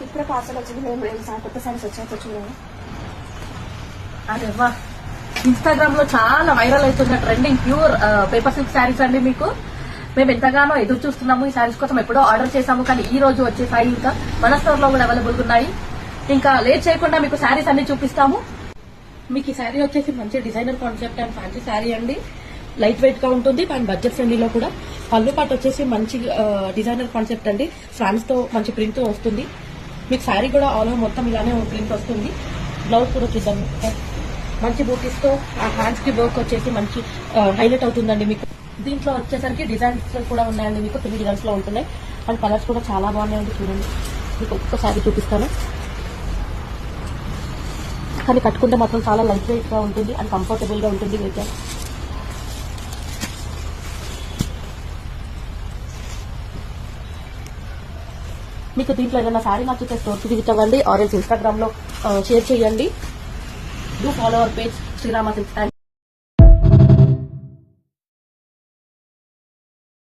ఇప్పుడే పార్సల్ వచ్చింది. మేము కొత్త సారీస్ వచ్చాక చూడండి. అదే వా, ఇన్స్టాగ్రామ్ లో చాలా వైరల్ అవుతున్న trending pure paper silk saris అండి. మీకు మేము ఎంతగానో ఎదురు చూస్తున్నాము ఈ శారీస్ కోసం. ఎప్పుడో ఆర్డర్ చేసాము, కానీ ఈ రోజు వచ్చేసాయి. ఇంకా మన స్టోర్ లో కూడా అవైలబుల్ ఉన్నాయి. ఇంకా లేట్ చేయకుండా మీకు శారీస్ అన్ని చూపిస్తాము. మీకు ఈ శారీ వచ్చేసి మంచి designer concept and fancy sari అండి. లైట్ వెయిట్ గా ఉంటుంది అండ్ బడ్జెట్ ఫ్రెండ్లీలో కూడా. పళ్ళు పాటు వచ్చేసి మంచి డిజైనర్ కాన్సెప్ట్ అండి. ఫ్రాన్స్ తో మంచి ప్రింట్ తో వస్తుంది. మీకు శారీ కూడా ఆల్ ఓవర్ మొత్తం ఇలానే ప్రింట్ వస్తుంది. బ్లౌజ్ కూడా చూద్దాం. మంచి బూటీస్ తో ఆ హ్యాండ్స్ కి వర్క్ వచ్చేసి మంచి హైలైట్ అవుతుందండి. మీకు దీంట్లో వచ్చేసరికి డిజైన్స్ కూడా ఉన్నాయండి. మీకు 3 డిజైన్స్ లో ఉంటున్నాయి అండ్ కలర్స్ కూడా చాలా బాగున్నాయండి. చూడండి, మీకు ఒక్కసారి చూపిస్తాను. కానీ కట్టుకుంటే మాత్రం చాలా లైట్ వెయిట్ గా ఉంటుంది అండ్ కంఫర్టబుల్ గా ఉంటుంది. మీకు దీంట్లో ఏదైనా శారీ నచ్చితే స్టోర్కి విజిట్ అవ్వండి, ఆర్ ఎల్స్ ఇన్స్టాగ్రామ్ లో షేర్ చేయండి. Do follow our page Srirama silks.